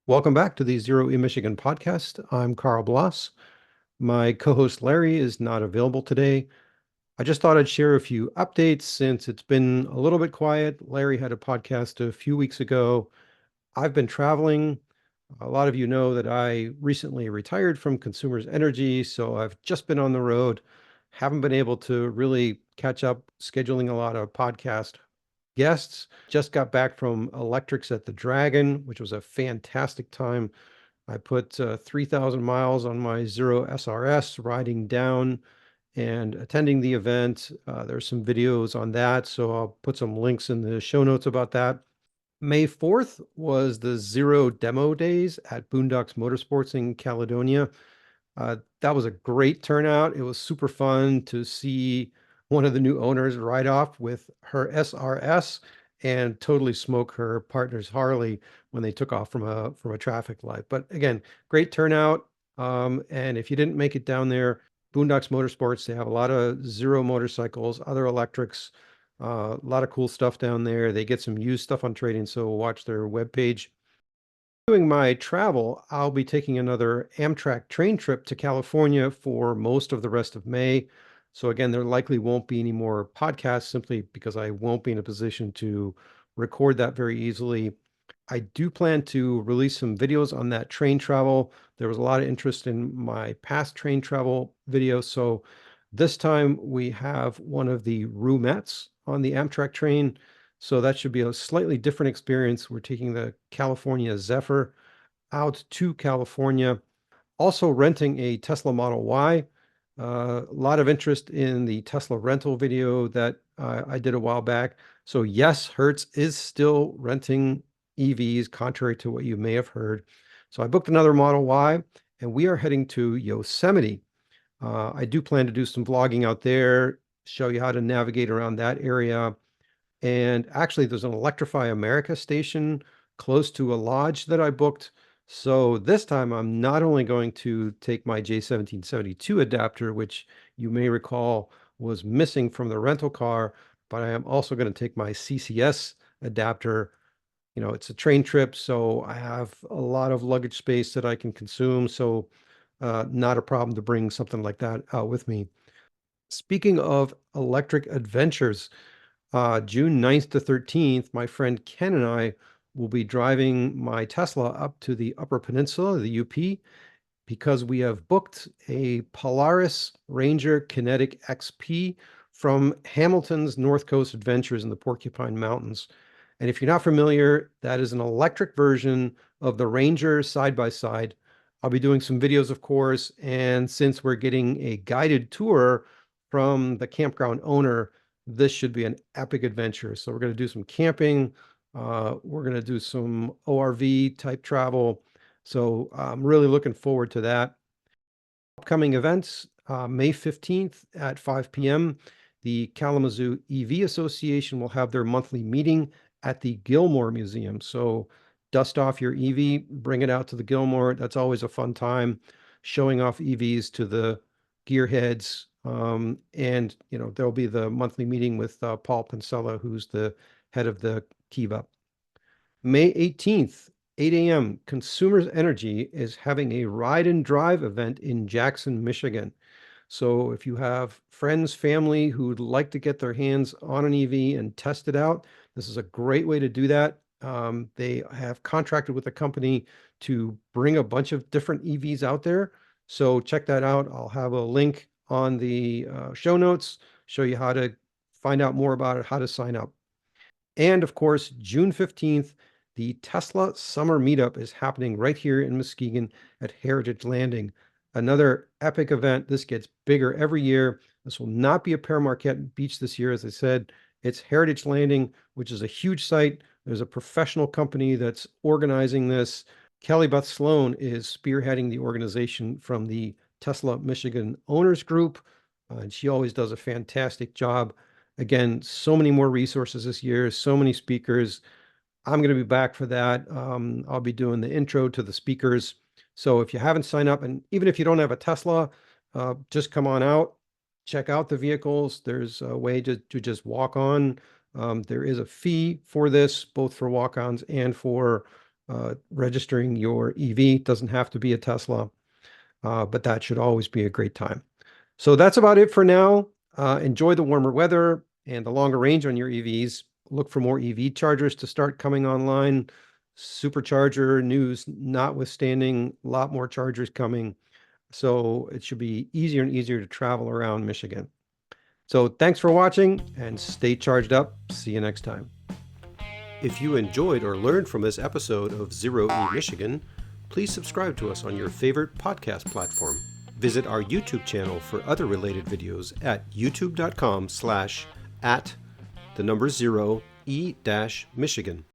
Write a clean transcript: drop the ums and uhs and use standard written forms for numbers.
Welcome back to the Zero E Michigan podcast. I'm Carl Bloss. My co-host Larry is not available today. I just thought I'd share a few updates since it's been a little bit quiet. Larry had a podcast a few weeks ago. I've been traveling. A lot of you know that I recently retired from Consumers Energy, so I've just been on the road. Haven't been able to really catch up scheduling a lot of podcast guests. Just got back from Electrics at the Dragon, which was a fantastic time. I put 3,000 miles on my Zero SRS riding down and attending the event. There's some videos on that, so I'll put some links in the show notes about that. May 4th was the Zero Demo Days at Boondox Motorsports in Caledonia. That was a great turnout. It was super fun to see one of the new owners ride off with her SRS and totally smoke her partner's Harley when they took off from a traffic light. But again, great turnout. And if you didn't make it down there, Boondocks Motorsports, they have a lot of Zero motorcycles, other electrics, a lot of cool stuff down there. They get some used stuff on trading, so watch their webpage. Doing my travel, I'll be taking another Amtrak train trip to California for most of the rest of May. So again, there likely won't be any more podcasts simply because I won't be in a position to record that very easily. I do plan to release some videos on that train travel. There was a lot of interest in my past train travel videos. So this time we have one of the roomettes on the Amtrak train. So that should be a slightly different experience. We're taking the California Zephyr out to California, also renting a Tesla Model Y. A lot of interest in the Tesla rental video that I did a while back. So yes, Hertz is still renting EVs, contrary to what you may have heard. So I booked another Model Y, and we are heading to Yosemite. I do plan to do some vlogging out there, show you how to navigate around that area. And actually, there's an Electrify America station close to a lodge that I booked. So this time, I'm not only going to take my J1772 adapter, which you may recall was missing from the rental car, but I am also going to take my CCS adapter. You know, it's a train trip, so I have a lot of luggage space that I can consume. So not a problem to bring something like that out with me. Speaking of electric adventures, June 9th to 13th, my friend Ken and I will be driving my Tesla up to the Upper Peninsula, the UP, because we have booked a Polaris Ranger Kinetic XP from Hamilton's North Coast Adventures in the Porcupine Mountains. And if you're not familiar, that is an electric version of the Ranger side by side. I'll be doing some videos, of course, and since we're getting a guided tour from the campground owner, this should be an epic adventure. So we're going to do some camping. We're going to do some ORV type travel. So I'm really looking forward to that. Upcoming events, May 15th at 5 p.m., the Kalamazoo EV Association will have their monthly meeting at the Gilmore Museum. So dust off your EV, bring it out to the Gilmore. That's always a fun time, showing off EVs to the gearheads. And, you know, there'll be the monthly meeting with Paul Pincella, who's the head of the Kiva. May 18th, 8 a.m., Consumers Energy is having a ride and drive event in Jackson, Michigan. So if you have friends, family who'd like to get their hands on an EV and test it out, this is a great way to do that. They have contracted with a company to bring a bunch of different EVs out there. So check that out. I'll have a link on the show notes, show you how to find out more about it, how to sign up. And of course, June 15th, the Tesla Summer Meetup is happening right here in Muskegon at Heritage Landing. Another epic event. This gets bigger every year. This will not be a Pere Marquette Beach this year, as I said. It's Heritage Landing, which is a huge site. There's a professional company that's organizing this. Kelly Beth Sloan is spearheading the organization from the Tesla Michigan Owners Group, and she always does a fantastic job. Again, so many more resources this year, so many speakers. I'm going to be back for that. I'll be doing the intro to the speakers. So if you haven't signed up, and even if you don't have a Tesla, just come on out, check out the vehicles. There's a way to just walk on. There is a fee for this, both for walk-ons and for registering your EV. It doesn't have to be a Tesla, but that should always be a great time. So that's about it for now. Enjoy the warmer weather and the longer range on your EVs. Look for more EV chargers to start coming online. Supercharger news notwithstanding, a lot more chargers coming. So it should be easier and easier to travel around Michigan. So thanks for watching and stay charged up. See you next time. If you enjoyed or learned from this episode of Zero E Michigan, please subscribe to us on your favorite podcast platform. Visit our YouTube channel for other related videos at youtube.com/@0E-Michigan.